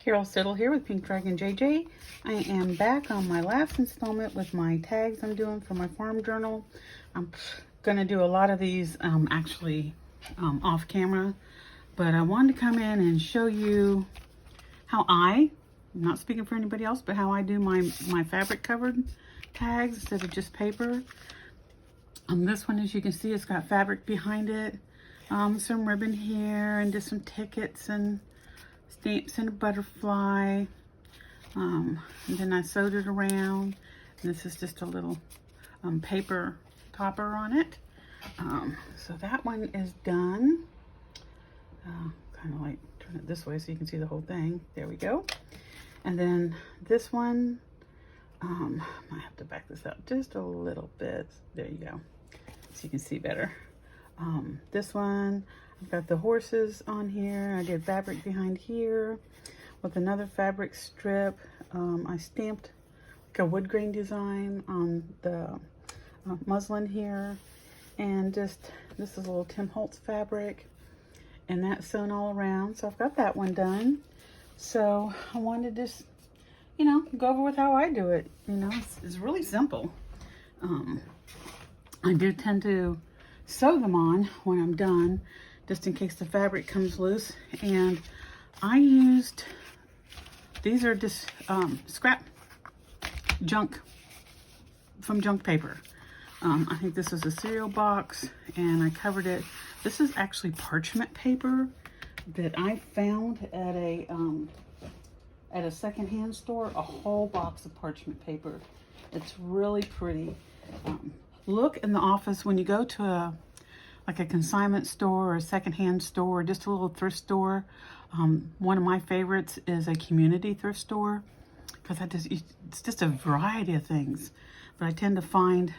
Carol Siddle here with Pink Dragon JJ. I am back on my last installment with my tags I'm doing for my farm journal. I'm gonna do a lot of these off camera, but I wanted to come in and show you how I'm not speaking for anybody else, but how I do my fabric covered tags instead of just paper. This one, as you can see, it's got fabric behind it, some ribbon here, and just some tickets and stamps and a butterfly. And then I sewed it around. This is just a little paper topper on it. So that one is done. Kind of like turn it this way so you can see the whole thing. There we go. And then this one, I have to back this up just a little bit. There you go, so you can see better. This one, I've got the horses on here. I did fabric behind here with another fabric strip. I stamped like a wood grain design on the muslin here, and just this is a little Tim Holtz fabric, and that's sewn all around. So I've got that one done. So I wanted to just, go over with how I do it. It's really simple. I do tend to sew them on when I'm done, just in case the fabric comes loose. And I used, these are just scrap junk from junk paper. I think this is a cereal box, and I covered it. This is actually parchment paper that I found at a secondhand store, a whole box of parchment paper. It's really pretty. Look in the office when you go to a consignment store or a secondhand store, or just a little thrift store. One of my favorites is a community thrift store, because it's just a variety of things. But I tend to find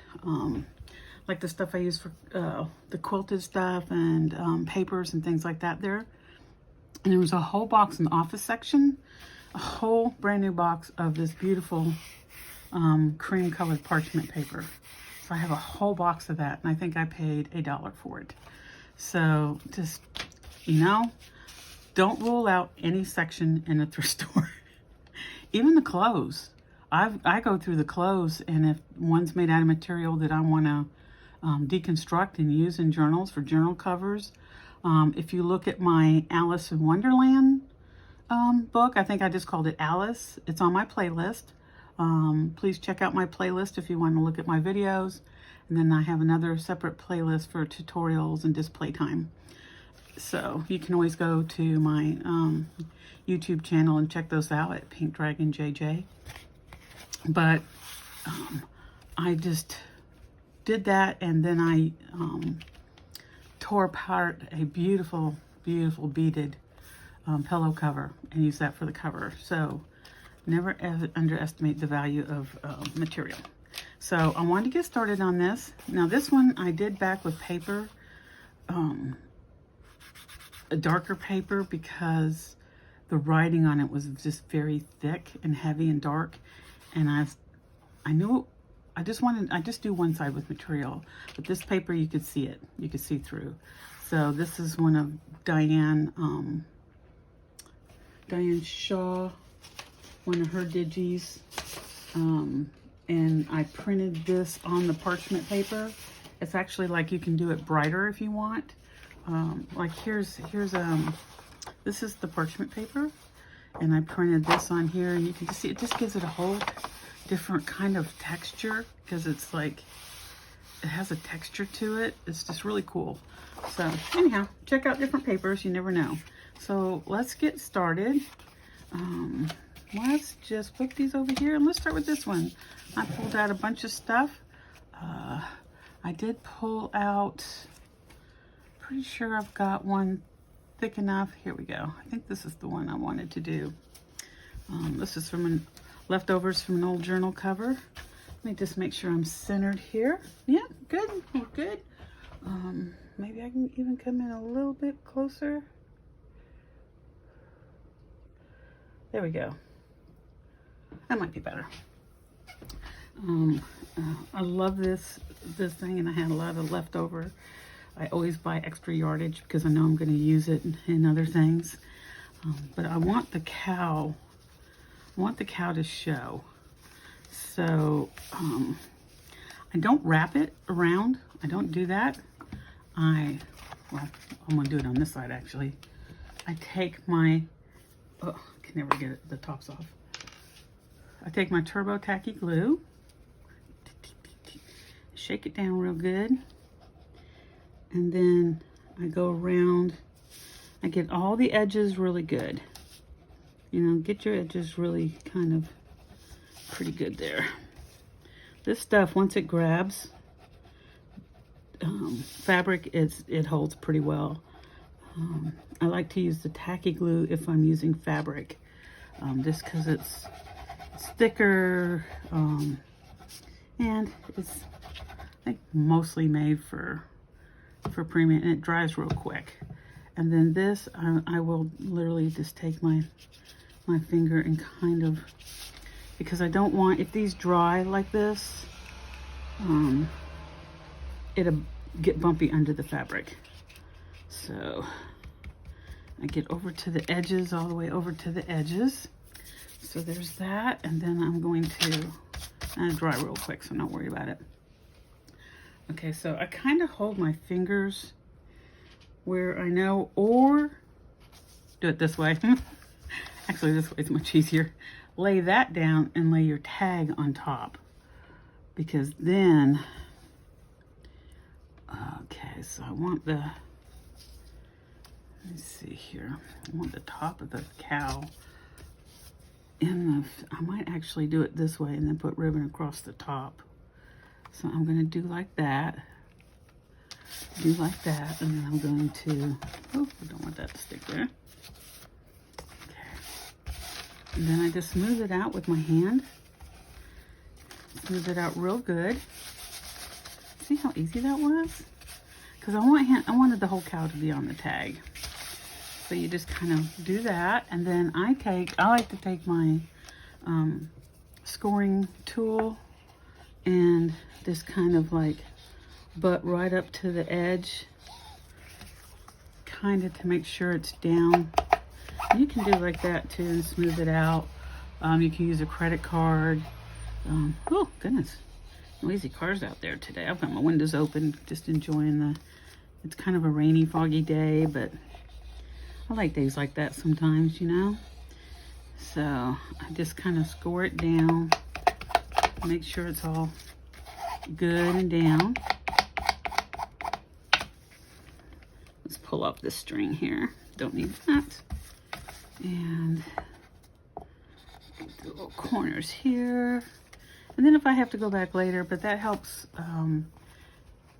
like the stuff I use for the quilted stuff and papers and things like that there. And there was a whole box in the office section, a whole brand new box of this beautiful cream colored parchment paper. So I have a whole box of that, and I think I paid $1 for it. So just, don't rule out any section in a thrift store. Even the clothes. I go through the clothes, and if one's made out of material that I want to deconstruct and use in journals for journal covers, if you look at my Alice in Wonderland book, I think I just called it Alice. It's on my playlist. Please check out my playlist if you want to look at my videos. And then I have another separate playlist for tutorials and just playtime. So you can always go to my YouTube channel and check those out at Pink Dragon JJ. But I just did that, and then I tore apart a beautiful, beautiful beaded pillow cover and used that for the cover. So never underestimate the value of material. So I wanted to get started on this. Now this one I did back with paper, a darker paper, because the writing on it was just very thick and heavy and dark. And I knew I just do one side with material, but this paper, you could see it. You could see through. So this is one of Diane Shaw, one of her digis. And I printed this on the parchment paper. It's actually like you can do it brighter if you want. Like here's this is the parchment paper, and I printed this on here, and you can just see it just gives it a whole different kind of texture, because it's like it has a texture to it. It's just really cool. So anyhow, check out different papers, you never know. So let's get started. Let's just put these over here, and let's start with this one. I pulled out a bunch of stuff. I did pull out, pretty sure I've got one thick enough. Here we go. I think this is the one I wanted to do. This is from leftovers from an old journal cover. Let me just make sure I'm centered here. Yeah, good, we're good. Maybe I can even come in a little bit closer. There we go. That might be better. I love this thing, and I had a lot of leftover. I always buy extra yardage because I know I'm going to use it in other things. But I want the cow to show. So I don't wrap it around. I don't do that. Well, I'm gonna do it on this side actually. I take my, oh, I can never get the tops off. I take my Turbo Tacky glue, shake it down real good, and then I go around. I get all the edges really good. You know, get your edges really kind of pretty good there. This stuff, once it grabs fabric, it holds pretty well. I like to use the tacky glue if I'm using fabric, just because it's thicker, and it's, I think, mostly made for premium, and it dries real quick. And then this, I will literally just take my finger and kind of, because I don't want, if these dry like this, it'll get bumpy under the fabric. So I get over to the edges, all the way over to the edges. So there's that, and then I'm going to dry real quick, so don't worry about it. Okay, so I kind of hold my fingers where I know, or do it this way. Actually, this way is much easier. Lay that down and lay your tag on top, because then, okay, so I want the, let's see here, I want the top of the cow in the, I might actually do it this way and then put ribbon across the top. So I'm going to do like that, and then I'm going to, oh, I don't want that to stick there. Okay. And then I just smooth it out with my hand. Smooth it out real good. See how easy that was? Because I wanted the whole cow to be on the tag. So you just kind of do that, and then I like to take my scoring tool and just kind of like butt right up to the edge, kind of to make sure it's down. You can do like that too and smooth it out. You can use a credit card. Oh goodness, noisy cars out there today. I've got my windows open, just enjoying it's kind of a rainy, foggy day, but I like days like that sometimes, you know. So I just kind of score it down, make sure it's all good and down. Let's pull up this string here. Don't need that. And the little corners here. And then if I have to go back later, but that helps,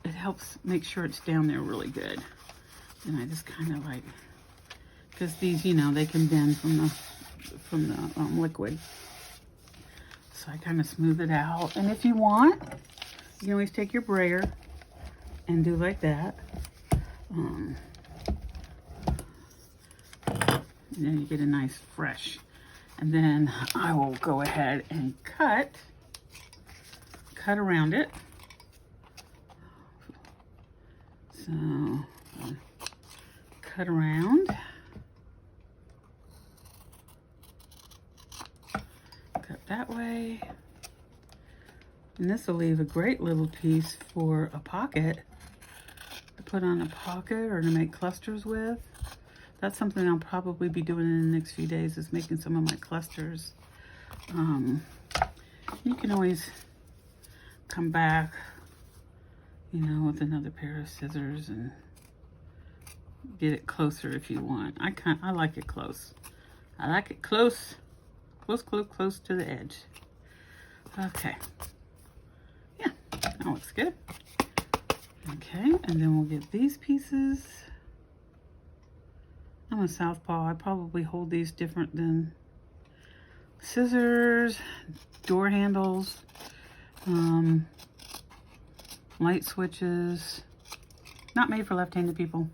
it helps make sure it's down there really good. And I just kind of like, because these, you know, they can bend from the liquid. So I kind of smooth it out. And if you want, you can always take your brayer and do like that. And then you get a nice fresh. And then I will go ahead and cut around it. So cut around. Cut that way. And this will leave a great little piece for a pocket, to put on a pocket or to make clusters with. That's something I'll probably be doing in the next few days, is making some of my clusters. You can always come back, you know, with another pair of scissors and get it closer if you want. I like it close. I like it close to the edge. Okay. Yeah, that looks good. Okay, and then we'll get these pieces. I'm a southpaw. I probably hold these different than scissors, door handles, light switches. Not made for left-handed people.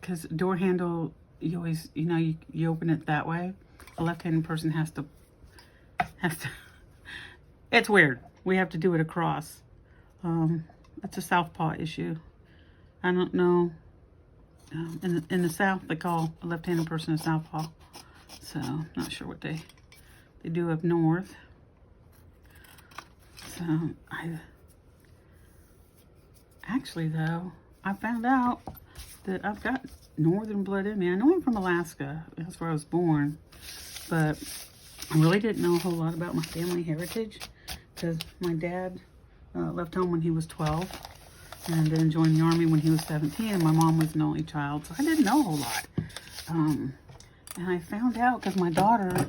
Because door handle, you always, you know, you open it that way. A left-handed person has to, it's weird. We have to do it across. That's a southpaw issue. I don't know in the South, they call a left-handed person a southpaw. So, not sure what they do up north. So, actually, though, I found out that I've got northern blood in me. I know I'm from Alaska. That's where I was born. But I really didn't know a whole lot about my family heritage because my dad left home when he was 12 and then joined the Army when he was 17, and my mom was an only child, so I didn't know a whole lot. And I found out because my daughter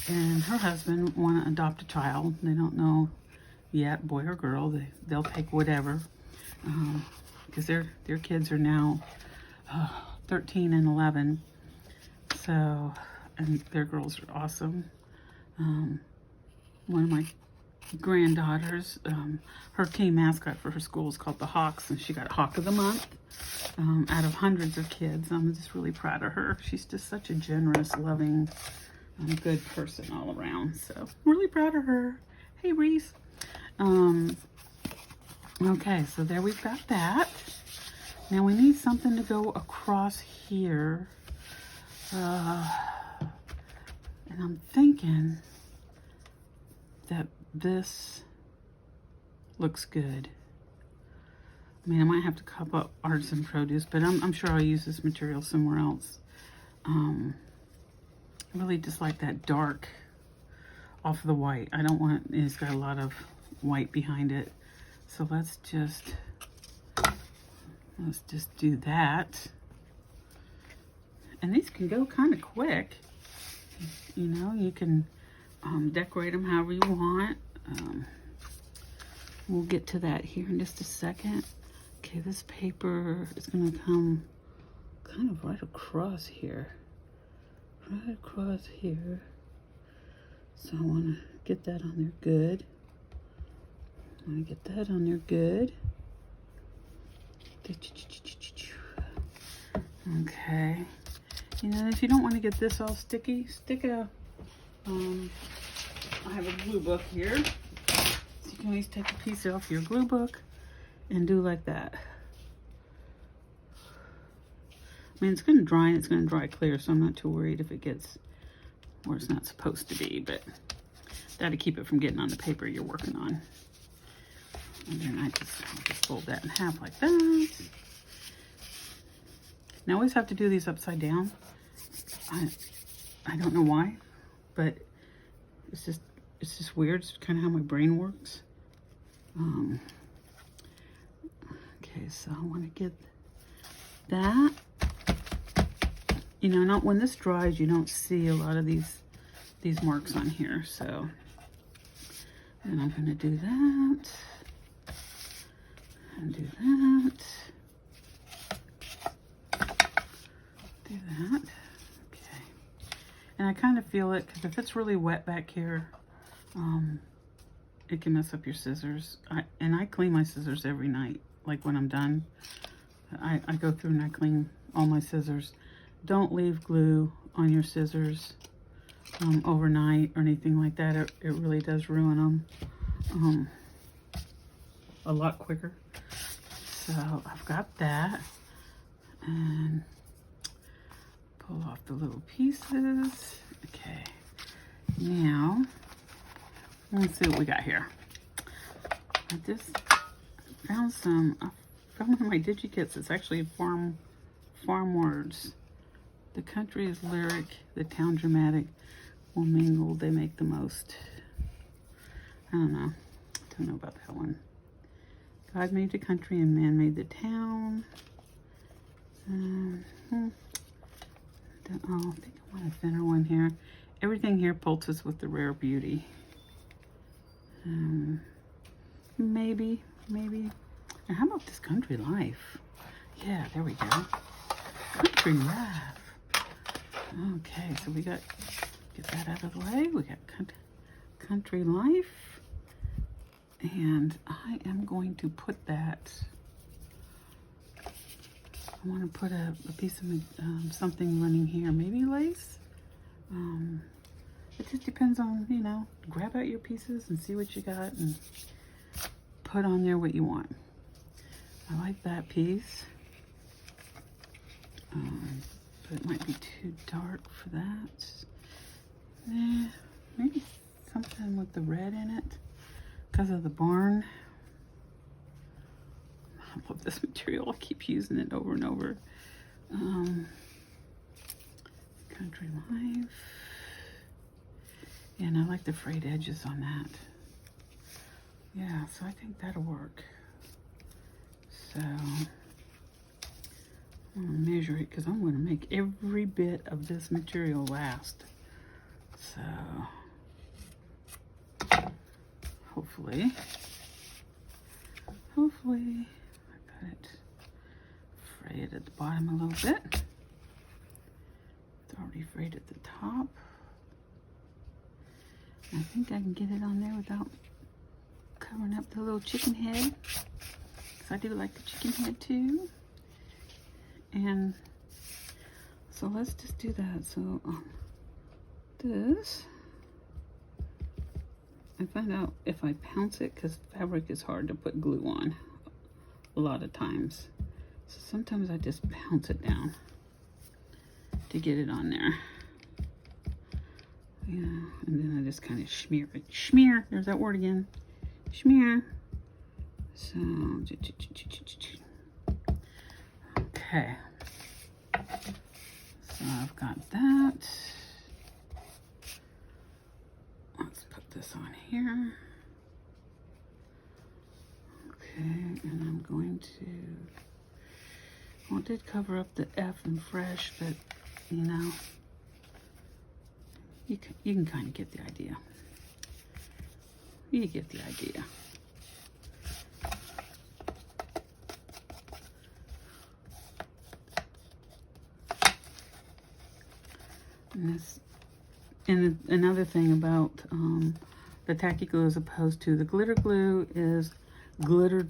and her husband want to adopt a child. They don't know yet, boy or girl. They'll take whatever, because their kids are now 13 and 11. So, and their girls are awesome. One of my granddaughters, her team mascot for her school is called the Hawks, and she got Hawk of the Month out of hundreds of kids. I'm just really proud of her. She's just such a generous, loving, good person all around. So I'm really proud of her. Hey, Reese. Okay, so there we've got that. Now we need something to go across here. And I'm thinking that this looks good. I mean, I might have to cup up artisan produce, but I'm sure I'll use this material somewhere else. I really just like that dark off of the white. I don't want, it's got a lot of white behind it. So let's just do that. And these can go kind of quick. You know, you can decorate them however you want. We'll get to that here in just a second. Okay, this paper is going to come kind of right across here. Right across here. So I want to get that on there good. I want to get that on there good. Okay. You know, if you don't want to get this all sticky, stick a, I have a glue book here. So you can always take a piece off your glue book and do like that. I mean, it's going to dry and it's going to dry clear, so I'm not too worried if it gets where it's not supposed to be, but that'll keep it from getting on the paper you're working on. And then I'll just fold that in half like that. Now I always have to do these upside down. I don't know why, but it's just weird. It's kind of how my brain works. Okay, so I want to get that. You know, not when this dries, you don't see a lot of these marks on here. So, and I'm going to do that. And do that. Do that. Okay. And I kind of feel it because if it's really wet back here, it can mess up your scissors. I clean my scissors every night. Like when I'm done, I go through and I clean all my scissors. Don't leave glue on your scissors overnight or anything like that. It really does ruin them a lot quicker. So I've got that, and pull off the little pieces. Okay, now let's see what we got here. I just found one of my digikits. It's actually farm words. The country is lyric, the town dramatic, will mingle, they make the most. I don't know about that one. God made the country and man made the town. I think I want a thinner one here. Everything here pulses with the rare beauty. Maybe. And how about this country life? Yeah, there we go. Country life. Okay, so we got, get that out of the way. We got country life. And I am going to put that, I want to put a piece of something running here, maybe lace. It just depends on, you know, grab out your pieces and see what you got and put on there what you want. I like that piece. but it might be too dark for that. Maybe something with the red in it because of the barn. I love this material. I keep using it over and over. Country Life. Yeah, and I like the frayed edges on that. Yeah, so I think that'll work. So I'm going to measure it because I'm going to make every bit of this material last. So hopefully I got it frayed at the bottom a little bit. It's already frayed at the top. I think I can get it on there without covering up the little chicken head. Because I do like the chicken head too. And so let's just do that. So this, I find out if I pounce it, because fabric is hard to put glue on a lot of times. So sometimes I just pounce it down to get it on there. Yeah, and then I just kind of smear it. Smear, there's that word again. Smear. So, okay. So I've got that. Let's put this on here. Okay, and I'm going to, well, it did cover up the F in fresh, but you know, you can kind of get the idea. You get the idea. And another thing about the tacky glue as opposed to the glitter glue is glitter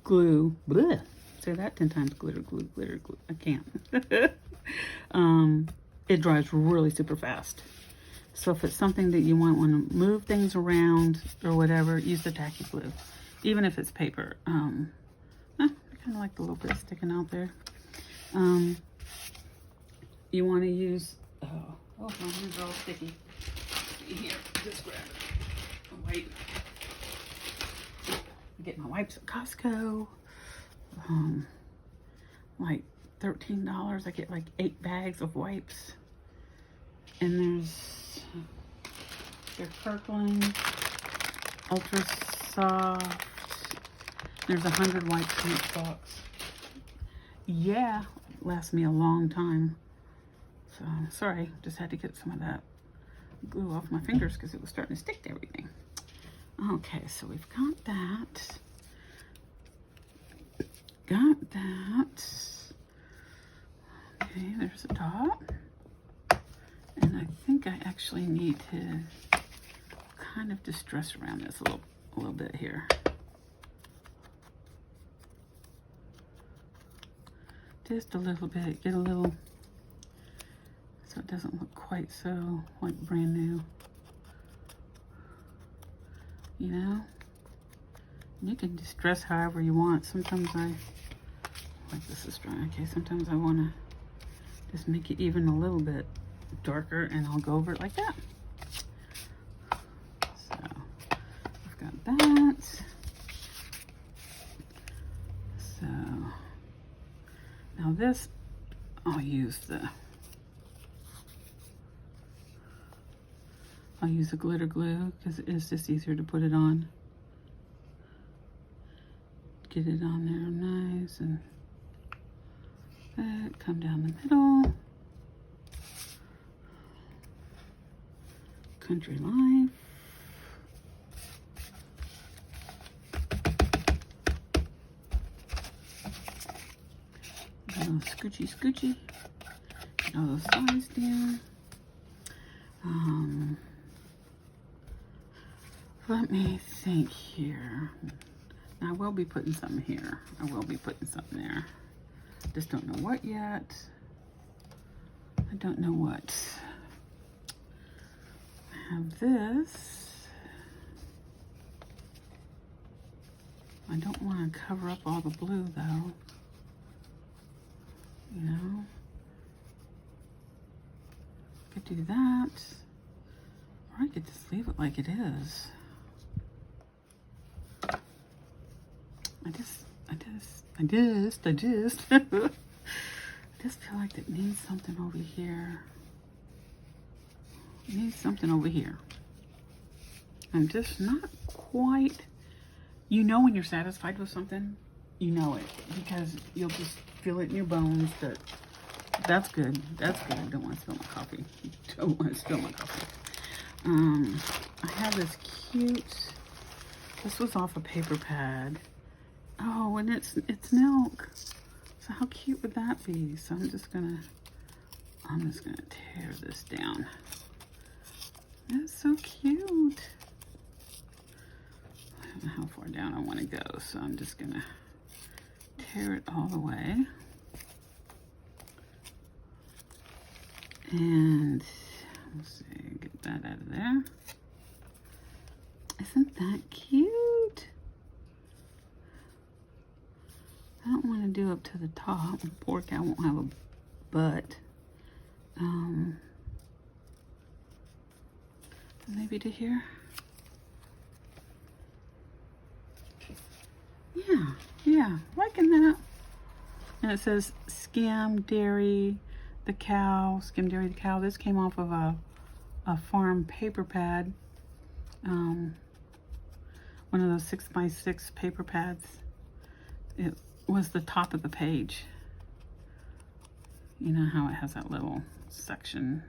glue. Bleh. Say that 10 times. Glitter glue. I can't. It dries really super fast. So if it's something that you want to move things around or whatever, use the tacky glue. Even if it's paper. I kind of like the little bit sticking out there. You want to use... Oh, my hands are all sticky. Here, just grab it. Oh, wait. Get my wipes at Costco. Like $13. I get like 8 bags of wipes. And they're Kirkland, ultra soft. There's 100 wipes in each box. Yeah, lasts me a long time. So, sorry, just had to get some of that glue off my fingers because it was starting to stick to everything. Okay, so we've got that. Got that. Okay, there's the top. And I think I actually need to kind of distress around this a little bit here. Just a little bit, get a little, so it doesn't look quite so like brand new. You know? You can distress however you want. Sometimes like this is dry. Okay, sometimes I want to just make it even a little bit darker and I'll go over it like that. So I've got that. So now this, I'll use the glitter glue because it's just easier to put it on. Get it on there nice and that, come down the middle. Country Life. A little scoochy. Get all those sides down. Let me think here. Now, I will be putting something here. I will be putting something there. Just don't know what yet. I don't know what. I have this. I don't want to cover up all the blue though. You know? could do that, or I could just leave it like it is. I just I just feel like it needs something over here. It needs something over here. I'm just not quite, you know when you're satisfied with something, you know it, because you'll just feel it in your bones that that's good, that's good. I don't want to spill my coffee. Don't want to spill my coffee. I have this cute, this was off a paper pad. Oh, and it's milk. So how cute would that be? So I'm just gonna tear this down. That's so cute. I don't know how far down I want to go, so I'm just gonna tear it all the way. And let's see, get that out of there. Isn't that cute? I don't want to do up to the top. Poor cow won't have a butt. Maybe to here. Yeah, liking that. And it says Skim Dairy the Cow. Skim Dairy the Cow. This came off of a farm paper pad. One of those 6x6 paper pads. It was the top of the page. You know how it has that little section.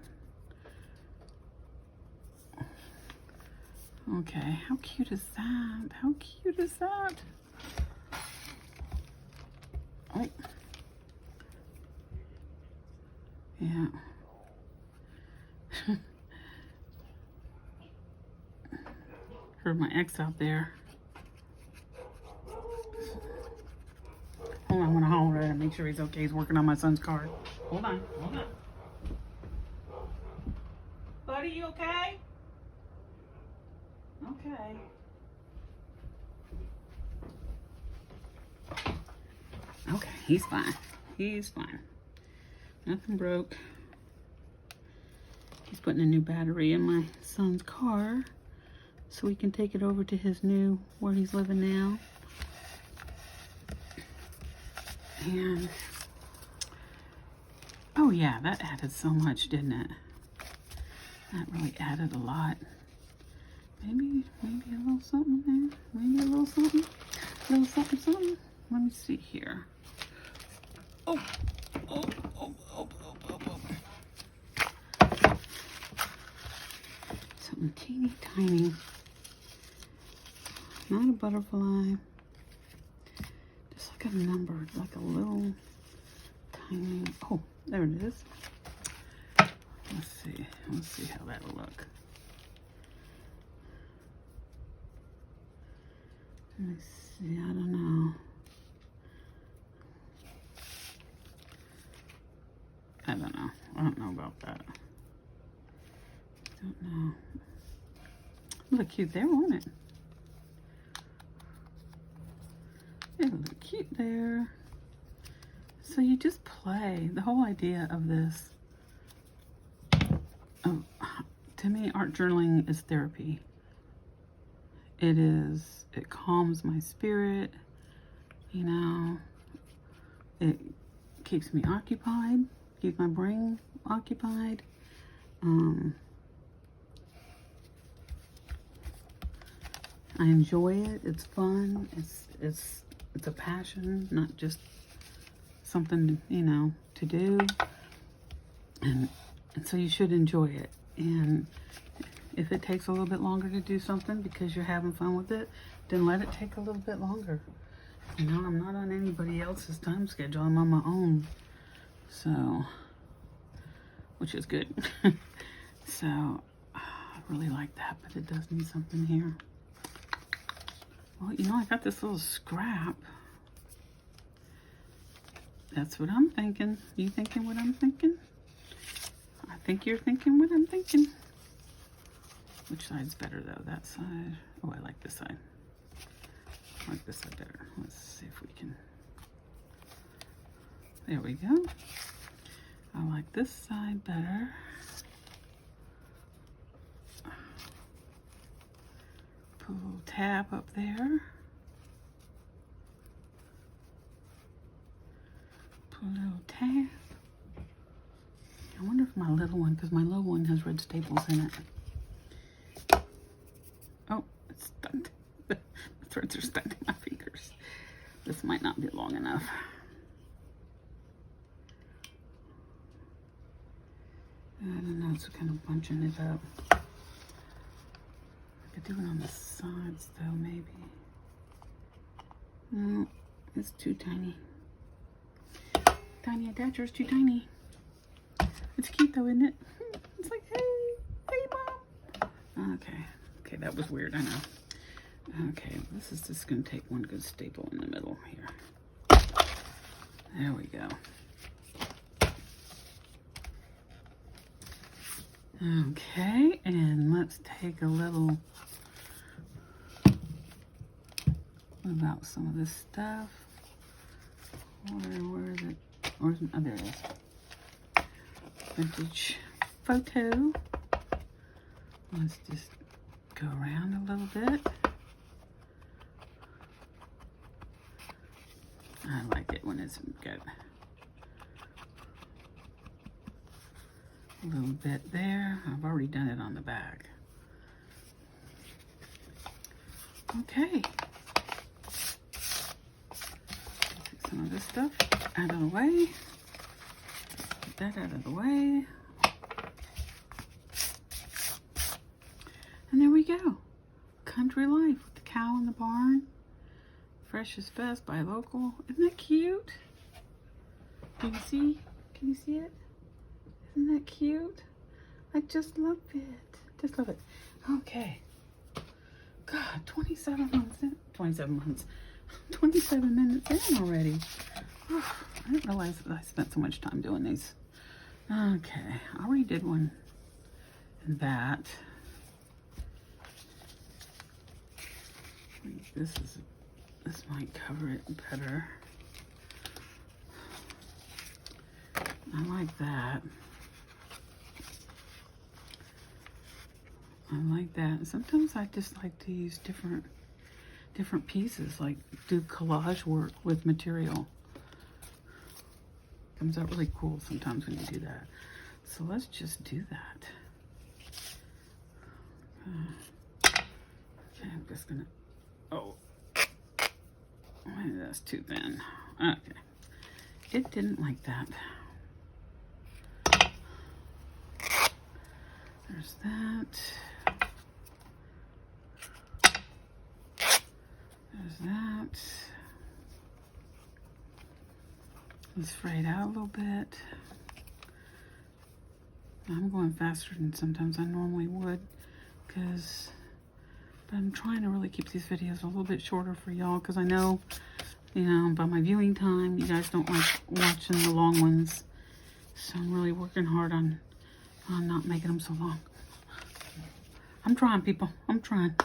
Okay, how cute is that? How cute is that? Oh. Yeah. Heard my ex out there. Hold on, I'm gonna holler at him, make sure he's okay. He's working on my son's car. Hold on, hold on. Buddy, you okay? Okay. Okay, he's fine. He's fine. Nothing broke. He's putting a new battery in my son's car so we can take it over to his new, where he's living now. And, oh yeah, that added so much, didn't it? That really added a lot. Maybe a little something there. Maybe a little something. A little something, something. Let me see here. Oh. Something teeny tiny. Not a butterfly. Just like a number, like a little tiny. Oh, there it is. Let's see how that'll look. Let me see, I don't know. I don't know about that. I don't know. Look cute there, won't it? It'll look cute there. So you just play. The whole idea of this, to me, art journaling is therapy. It calms my spirit, you know. It keeps me occupied, keeps my brain occupied. I enjoy it. It's fun. It's a passion, not just something, you know, to do. And so you should enjoy it. And if it takes a little bit longer to do something because you're having fun with it, then let it take a little bit longer. You know, I'm not on anybody else's time schedule. I'm on my own. So, which is good. So, I really like that, but it does need something here. Well, you know, I got this little scrap. That's what I'm thinking. You thinking what I'm thinking? I think you're thinking what I'm thinking. Which side's better though? That side? Oh, I like this side. I like this side better. Let's see if we can. There we go. I like this side better. Put a little tab up there. Put a little tab. I wonder if my little one, because my little one has red staples in it. Oh, it's stuck. The threads are stuck in my fingers. This might not be long enough. I don't know, it's kind of bunching it up. I could do it on the sides though, maybe. No, it's too tiny. Tiny attacher's too tiny. It's cute though, isn't it? It's like, hey, mom. Okay, that was weird, I know. Okay, this is just gonna take one good staple in the middle here. There we go. Okay, and let's take a little about some of this stuff. Where is it? Oh, there it is. Vintage photo. Let's just go around a little bit. I like it when it's got a little bit there. I've already done it on the back. Okay. Take some of this stuff out of the way. Get that out of the way. And there we go. Country life with the cow in the barn. Fresh is best, buy local. Isn't that cute? Can you see? Can you see it? Isn't that cute? I just love it. Just love it. Okay. God, 27 months in. 27 months. 27 minutes in already. Oh, I didn't realize that I spent so much time doing these. Okay. I already did one in that. I think this might cover it better. I like that. I like that. Sometimes I just like to use different pieces, like do collage work with material. Comes out really cool sometimes when you do that. So let's just do that. Okay, I'm just gonna, oh, maybe that's too thin. Okay, it didn't like that. There's that. There's that. Let's fray it out a little bit. I'm going faster than sometimes I normally would, but I'm trying to really keep these videos a little bit shorter for y'all, because I know, you know, by my viewing time, you guys don't like watching the long ones. So I'm really working hard on not making them so long. I'm trying, people. I'm trying.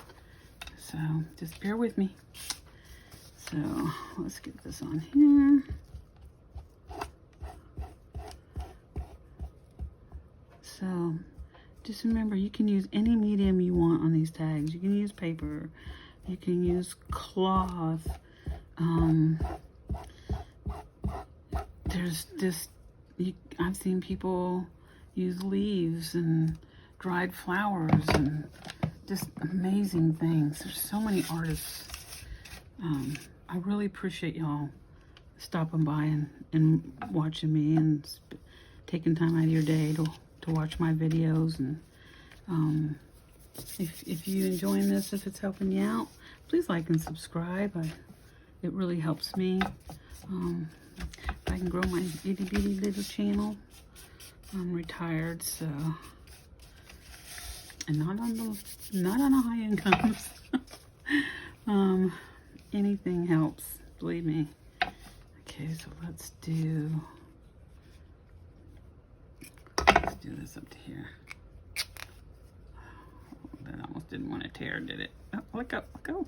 So just bear with me. So let's get this on here. So just remember, you can use any medium you want on these tags. You can use paper. You can use cloth. There's just, I've seen people use leaves and dried flowers and just amazing things. There's so many artists. I really appreciate y'all stopping by and watching me and taking time out of your day to watch my videos. And if you're enjoying this, if it's helping you out, please like and subscribe. It really helps me. If I can grow my itty bitty little channel. I'm retired, so, and not on a high income. Anything helps, believe me. Okay, so let's do this up to here. Oh, that almost didn't want to tear, did it? Oh, let go, let go.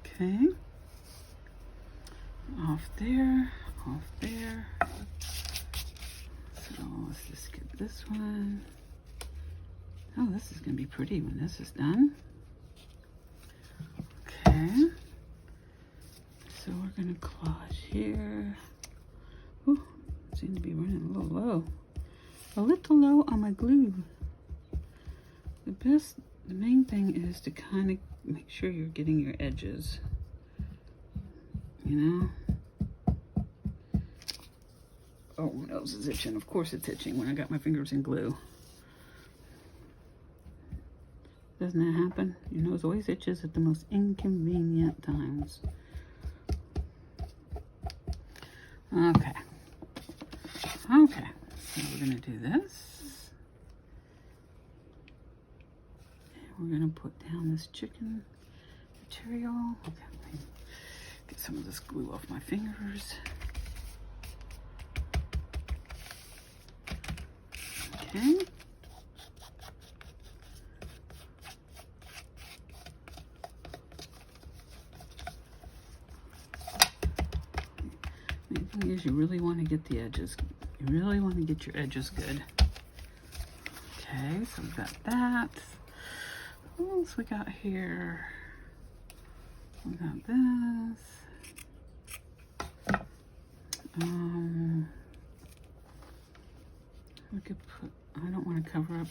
Okay. Off there, off there. So let's just get this one. Oh, this is going to be pretty when this is done. Okay. So we're going to collage here. Ooh, seem to be running a little low. A little low on my glue. The main thing is to kind of make sure you're getting your edges. You know? Oh, my nose is itching. Of course it's itching when I got my fingers in glue. Doesn't that happen? Your nose always itches at the most inconvenient times. Okay. Okay. So we're going to do this. And we're going to put down this chicken material. Okay. Get some of this glue off my fingers. Okay. Main thing is you really want to get the edges. You really want to get your edges good. Okay, so we've got that. What else we got here? We got this. We could put, I don't want to cover up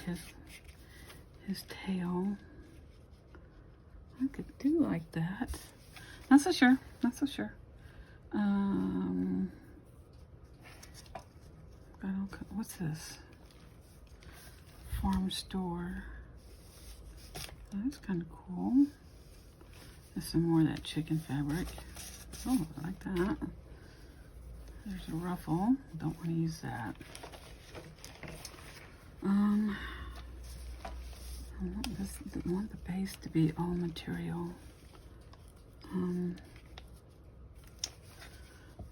his tail. I could do like that. Not so sure, not so sure. What's this? Farm store. That's kind of cool. There's some more of that chicken fabric. Oh, I like that. There's a ruffle. Don't want to use that. I want the base to be all material.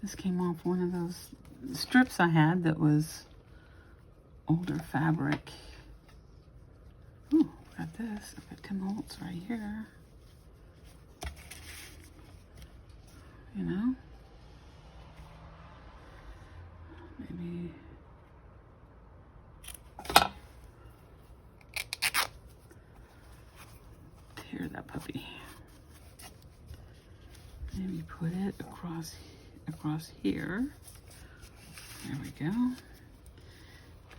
This came off one of those strips I had that was older fabric. Ooh, got this. I've got Tim Holtz right here. You know? Maybe tear that puppy. Maybe put it across here. There we go.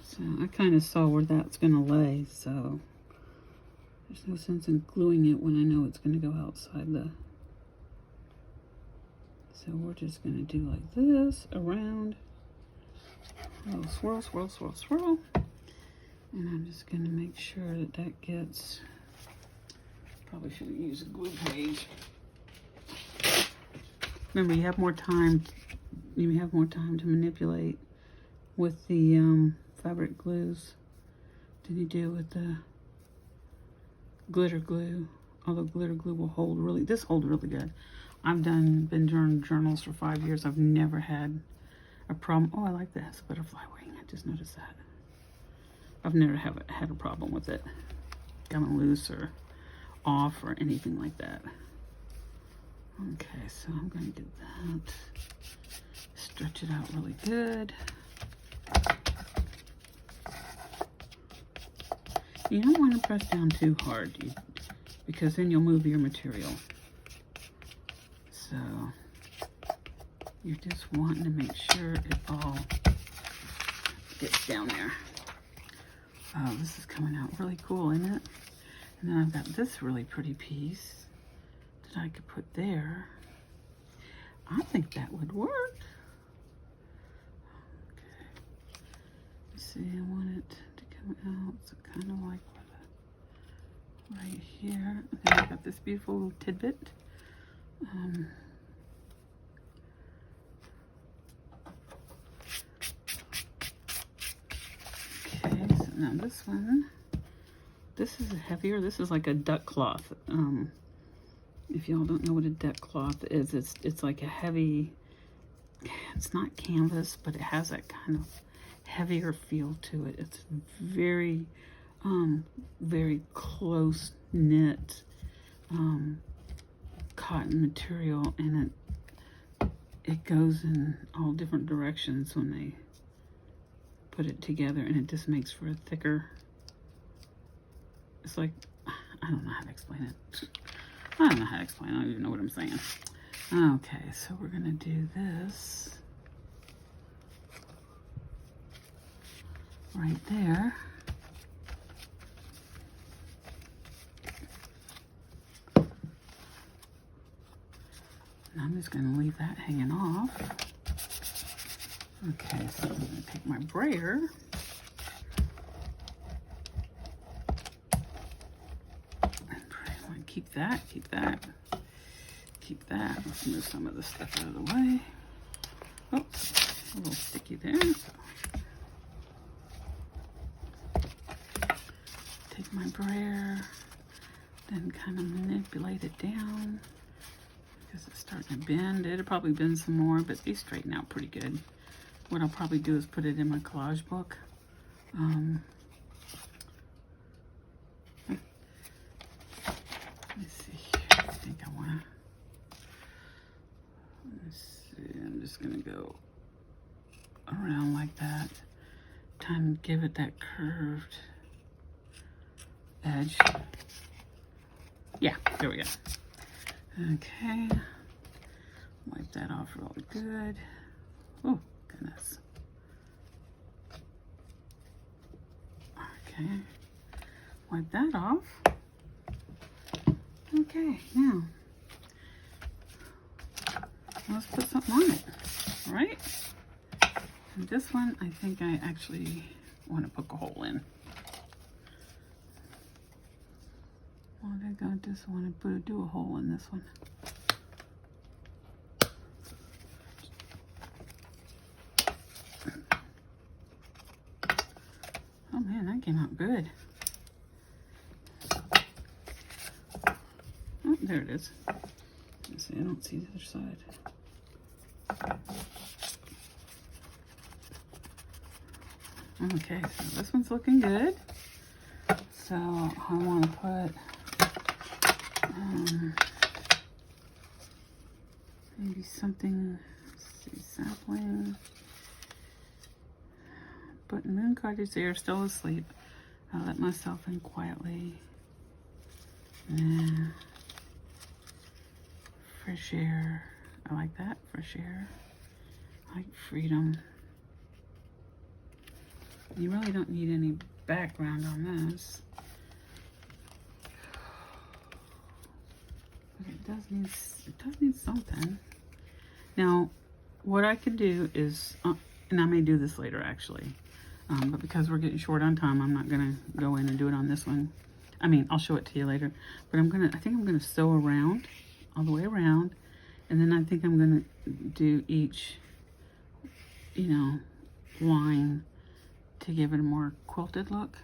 So I kind of saw where that's going to lay, so there's no sense in gluing it when I know it's going to go outside the... So we're just going to do like this, around. Oh, swirl, swirl, swirl, swirl. And I'm just going to make sure that that gets... Probably should have used a glue page. Remember, you have more time. You have more time to manipulate with the fabric glues than you do with the glitter glue. Although glitter glue will hold really. This holds really good. I've been doing journals for 5 years. I've never had a problem. Oh, I like this butterfly wing. I just noticed that. I've never had a problem with it coming loose or off or anything like that. Okay, so I'm going to get that. Stretch it out really good. You don't want to press down too hard because then you'll move your material. So you're just wanting to make sure it all gets down there. Oh, this is coming out really cool, isn't it? And then I've got this really pretty piece that I could put there. I think that would work. Okay. You see, I want it to come out, so kind of like right here. And then I've got this beautiful little tidbit. Okay, so now this one. This is heavier. This is like a duck cloth. If y'all don't know what a duck cloth is, it's like a heavy, it's not canvas, but it has that kind of heavier feel to it. It's very, very close knit cotton material, and it goes in all different directions when they put it together, and it just makes for a thicker It's like, I don't know how to explain it. I don't know how to explain it. I don't even know what I'm saying. Okay, so we're gonna do this right there. And I'm just gonna leave that hanging off. Okay, so I'm gonna take my brayer. Keep that, keep that, keep that. Let's move some of this stuff out of the way. Oops, a little sticky there. So take my brayer, then kind of manipulate it down because it's starting to bend. It'll probably bend some more, but these straighten out pretty good. What I'll probably do is put it in my collage book. Let me see here. I think I want to. Let's see. I'm just going to go around like that. Time to give it that curved edge. Yeah, there we go. Okay. Wipe that off really good. Oh, goodness. Okay. Wipe that off. Okay, now let's put something on it, all right? And this one, I think I actually want to poke a hole in. Well, I think I just want to do a hole in this one. Oh man, that came out good. Oh, there it is. Let's see, I don't see the other side. Okay, so this one's looking good. So I want to put maybe something, let's see, sapling. Putting moon cottage there, still asleep. I let myself in quietly. Yeah. Fresh air. I like that, fresh air. I like freedom. You really don't need any background on this. But it does need something. Now, what I could do is, and I may do this later actually, but because we're getting short on time, I'm not gonna go in and do it on this one. I mean, I'll show it to you later, but I think I'm gonna sew around, all the way around, and then I think I'm gonna do each, you know, line to give it a more quilted look.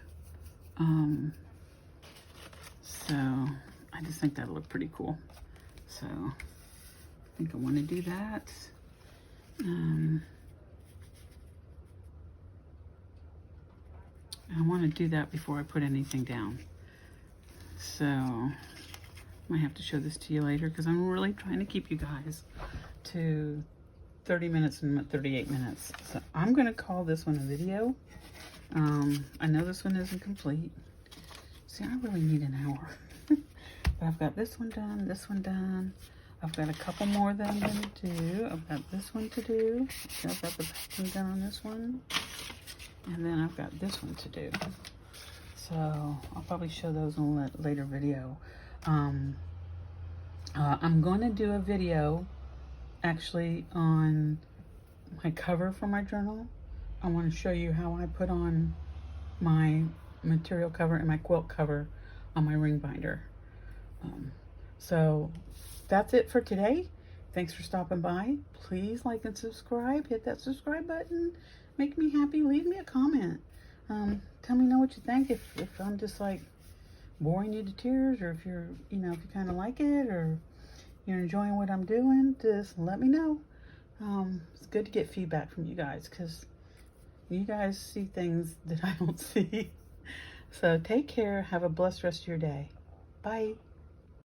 So I just think that'll look pretty cool. So I think I want to do that. I want to do that before I put anything down. So I might have to show this to you later because I'm really trying to keep you guys to 30 minutes and 38 minutes. So I'm going to call this one a video. I know this one isn't complete. See, I really need an hour. But I've got this one done, this one done. I've got a couple more that I'm going to do. I've got this one to do. See, I've got the backing done on this one. And then I've got this one to do. So I'll probably show those in a later video. I'm going to do a video actually on my cover for my journal. I want to show you how I put on my material cover and my quilt cover on my ring binder. So that's it for today. Thanks for stopping by. Please like and subscribe. Hit that subscribe button. Make me happy. Leave me a comment. Tell me what you think. If I'm just like boring you to tears, or if you're, if you kind of like it, or you're enjoying what I'm doing, just let me know. It's good to get feedback from you guys because you guys see things that I don't see. So take care. Have a blessed rest of your day. Bye.